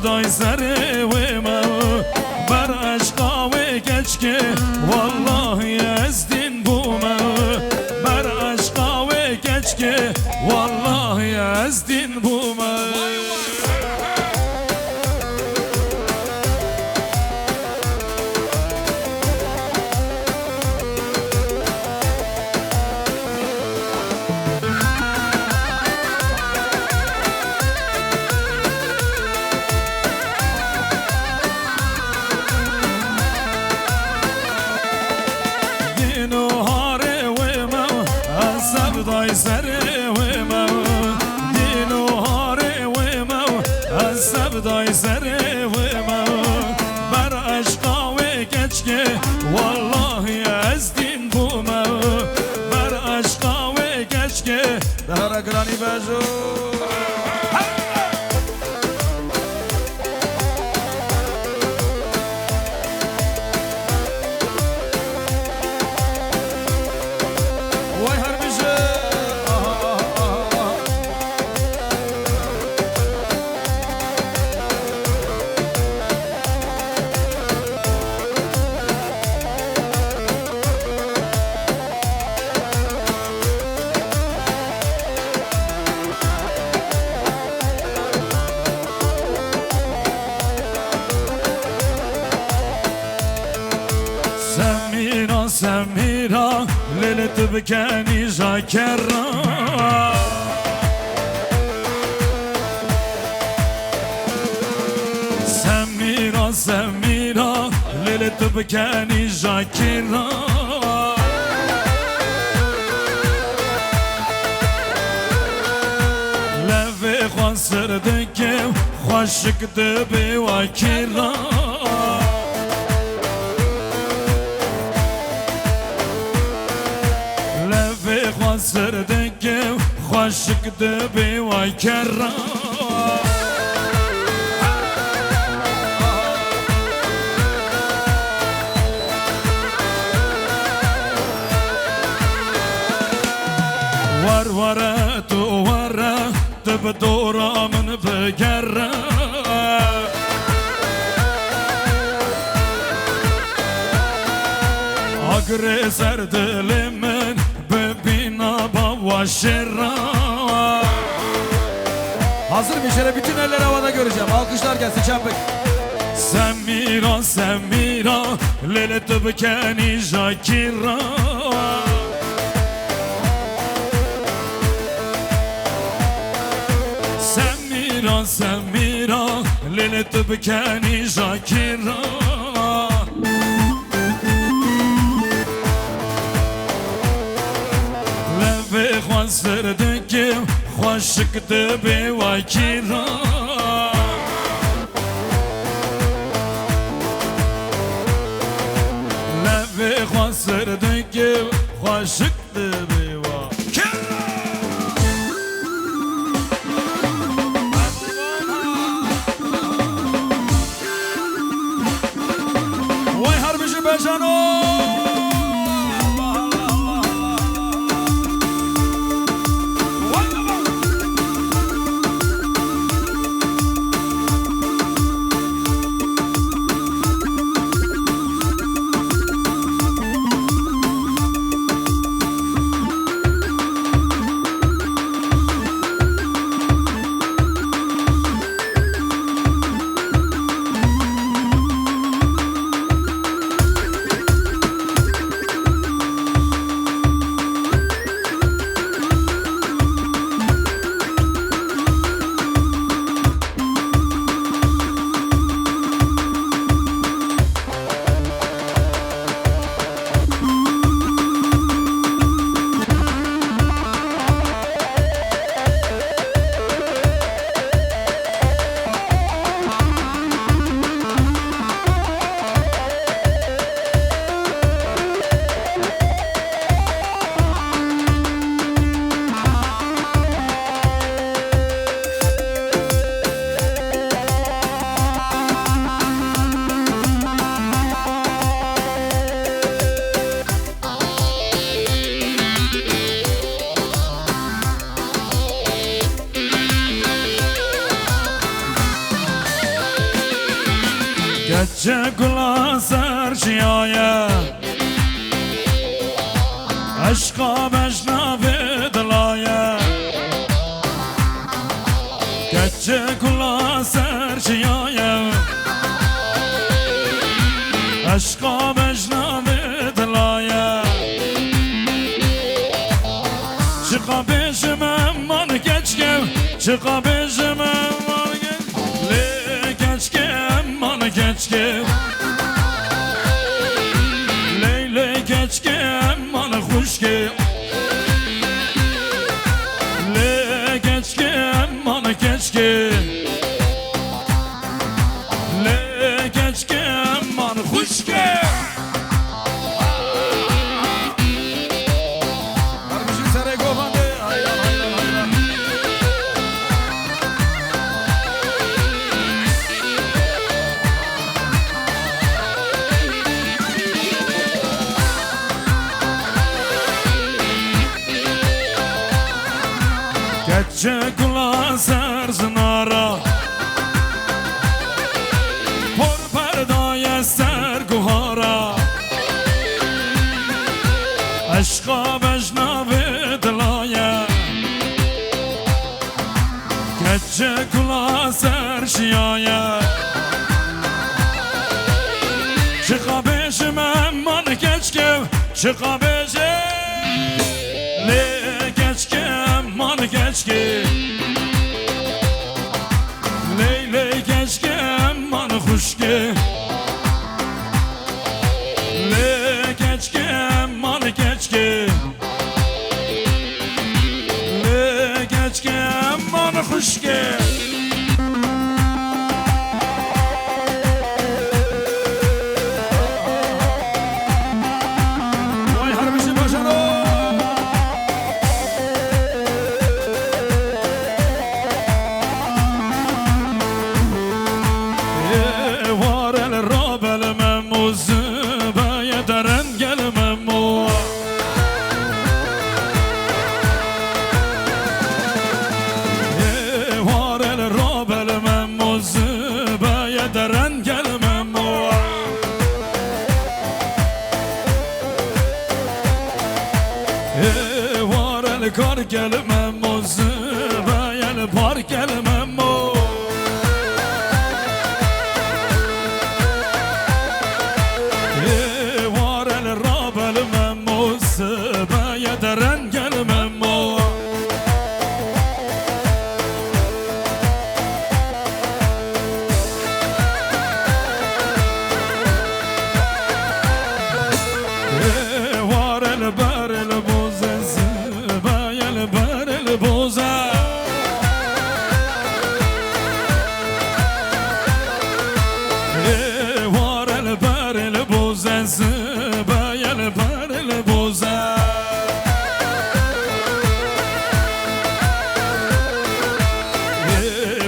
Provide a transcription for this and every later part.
سبدای سر و ما بر عشقا و گچکه والله از دین بوما بر عشقا و گچکه والله از دین بوما سبدای سر و ما دینو هاره و ما سبدای سر و ما بر عشقا و گچکه والله از دین بوما بر عشقا و گچکه دهر گرانی بجو سميرة ليلة بكاني جاكرة سميرة سميرة ليلة بكاني جاكرة لفي خسر دكي خوشك دبي وكرة خسر دنگه خوشک دبی وای کرا ور وره تو وره تب دورا من بگره اگر سر دل من Şerra. Hazır bir şere bütün eller havada göreceğim. Alkışlar gelsin çapık. Semira Semira Leylet bkeni Jakira Semira Semira Leylet bkeni Jakira خسر دنگه خوشک دبی وای کیرا لبی خسر دنگه خوشک دبی وای کیرا وای هر بشی بجانو گچه گلا سر شیایه عشقا بشنوه دلایه گچه گلا سر شیایه عشقا بشنوه دلایه چقا بشم امان گچکم چقا بشم امان گچکم امان گچکم لیلی گچکم امان خوشکم لی گچکم امان گچکم لی گچکم امان خوشکم گچه گلا سر زنارا پر پردای سر گوهارا عشقا بشنوه دلایه گچه گلا سر شیایه چقا بشم امان گچکم چقا بشم لی گچکم امان گچکم لیلی گچکم امان خوشکم لی گچکم امان گچکم لی گچکم امان خوشکم کار gelmem mozu bayel par gelmem mo var el rabel mem mozu bayederen gelmem mo var el barel bozesi barel boza var el barel bozası bayel barel boza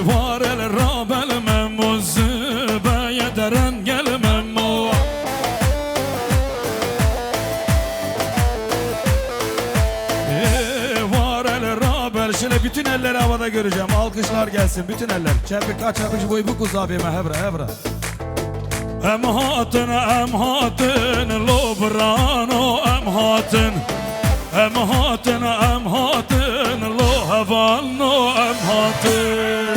var el rabel memozu bayederen gelmem mo Şimdi bütün elleri havada göreceğim. Alkışlar gelsin. Bütün eller. Çepik kaç yapış boyu bu kuzabime hebra hebra. Em hatın lobrano em hatın lo havano em hatın.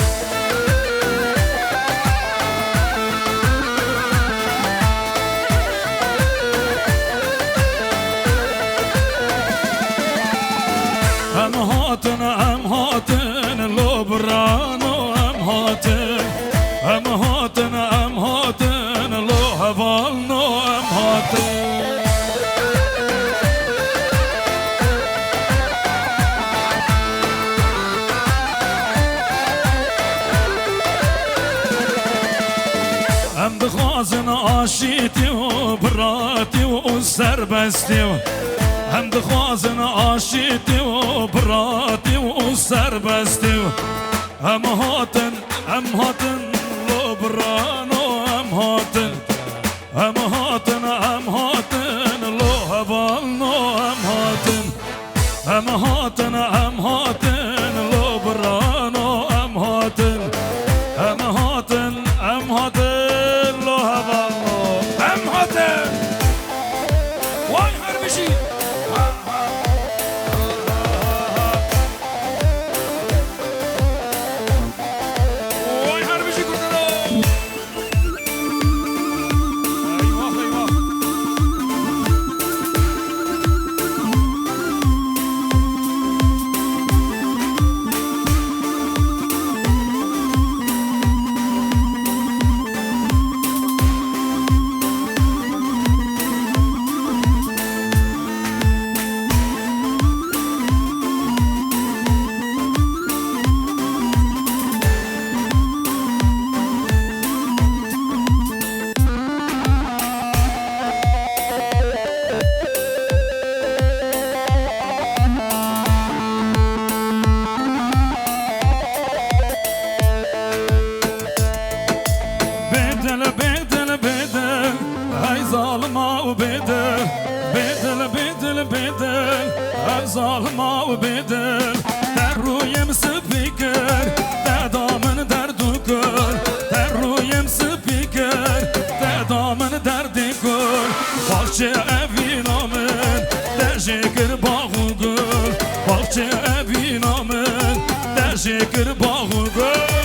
Em hatın lobrano em hatın lo havano em hatın. Em dixwazin aşîtî û biratî û serbestî Hem dixwazin aşîtî û biratî û serbestî Em hatın lobrano em hatın lo havano em hatın lobrano em hatın lo havano و بدل در رویم سپیکر در دامن دردو کن در رویم سپیکر در دامن دردی کن باغچه اوی نامن در شکر باغو گل باغچه اوی نامن در شکر باغو گل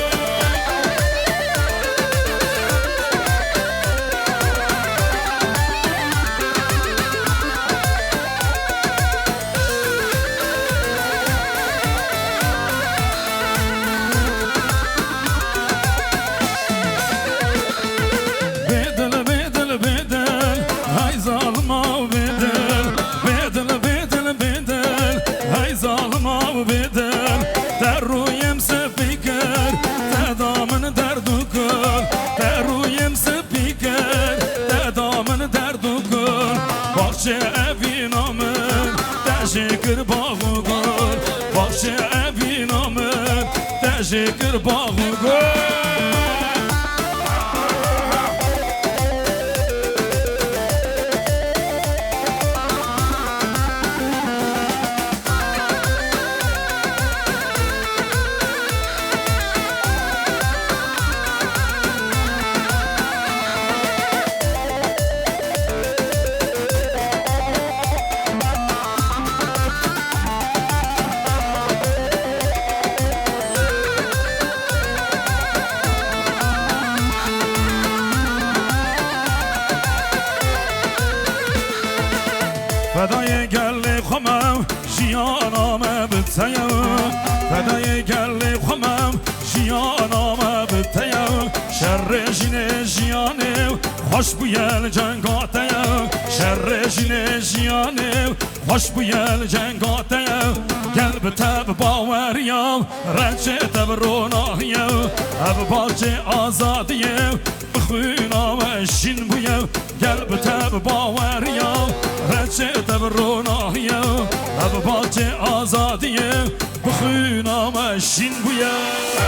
شکر باغو گل باغچه اوی نامن در شکر باغو گل فدای گل خمم جیانم بتیم فدای گل خمم جیانم بتیم شر جین جیانم خوش بیل جنگاتیم شر جین جیانم خوش بیل جنگاتیم گل بتب باوریم رنچه تب روناهیم اب باچه آزادیم بخوینام شین بویم گل بتب باوریم رنچه تب روناهیم اب باچه آزادیم بخوینام شین بویم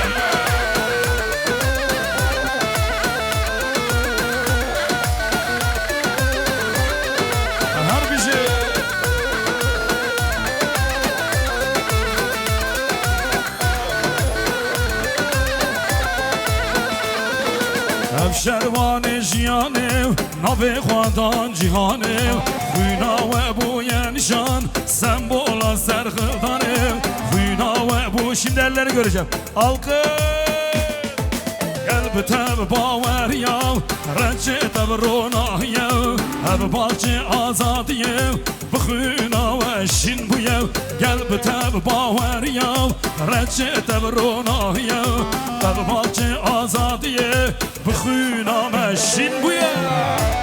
شروان جیانه ناو خواندان جیهانه خوینا و بوی نشان سمبولا سرخدانه خوینا و بو şimdi elleri göreceğim alkış قلب تب باوریم رنچه تب روناهیم اب باچه آزادیم بخوینا و شین بویم قلب تب باوریم رنچه تب روناهیم اب باچه آزادیم بخوینا و شین بویم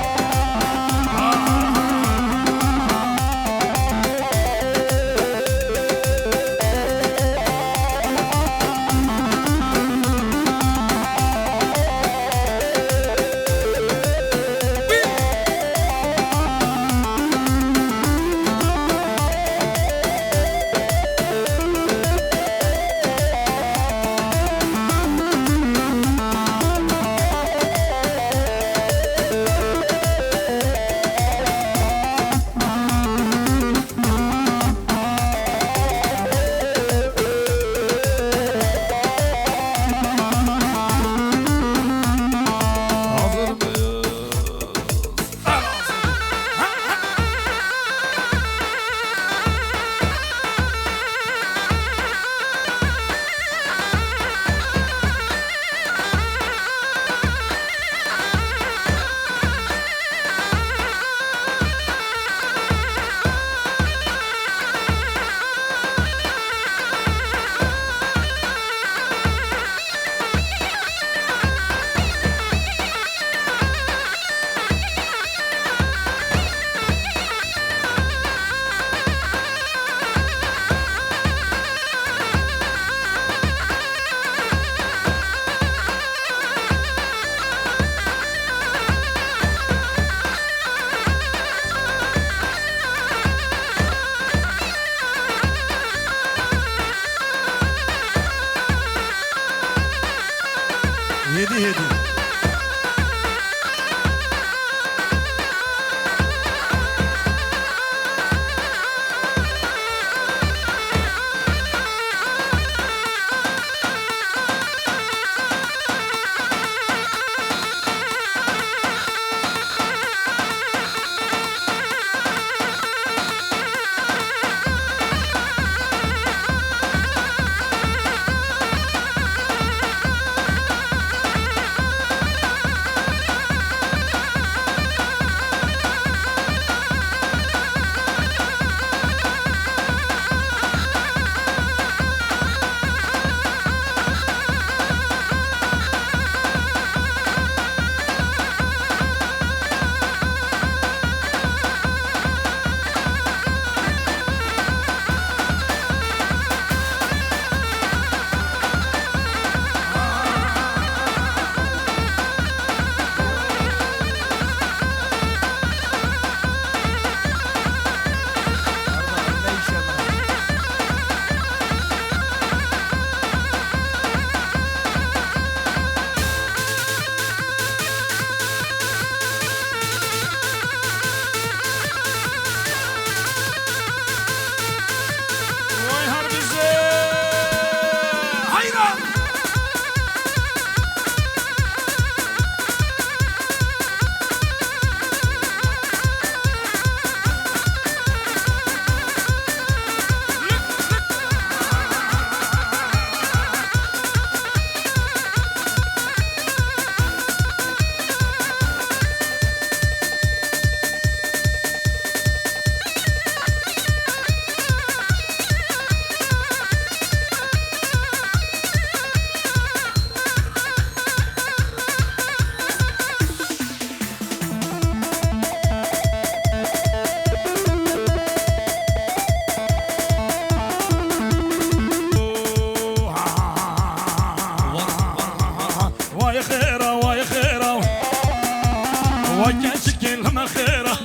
وكاش كلمة خيرة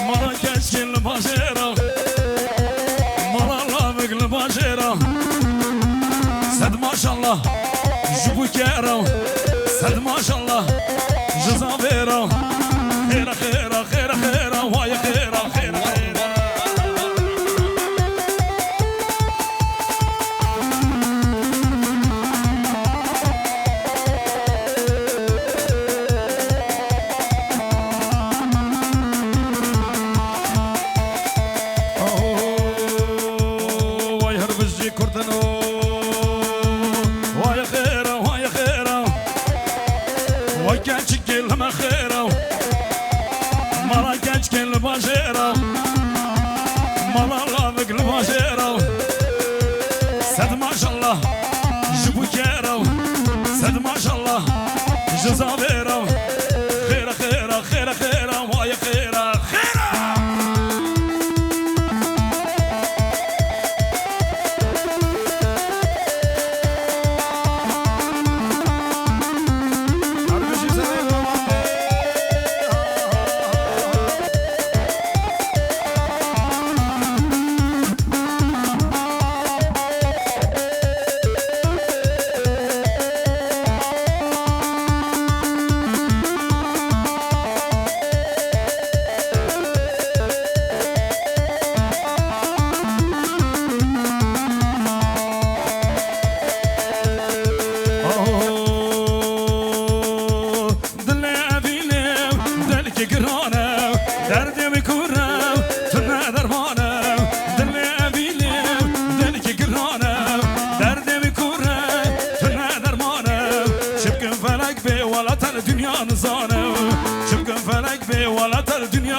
مرة كاش كلمة شيرة مرة الله بقلب عشيرة سد ما شاء الله جبو كيرة سد ما شاء الله جزافيرة خيرة خيرة خيرة خيرة وهاي خيرة خيرة خيرة وهاي هربجي كردنو وهاي خيرة وهاي خيرة وهاي كاتش كلمة خيرة مرة كاتش كلمة شيرة مرة غابك المشيرة سد ما شاء الله جبو كيرة سد ما شاء الله جزافيرة خيرة خيرة خيرة خيرة وهاي خيرة خيرة dünya nizanı Şıpkın felek be valla ter dünya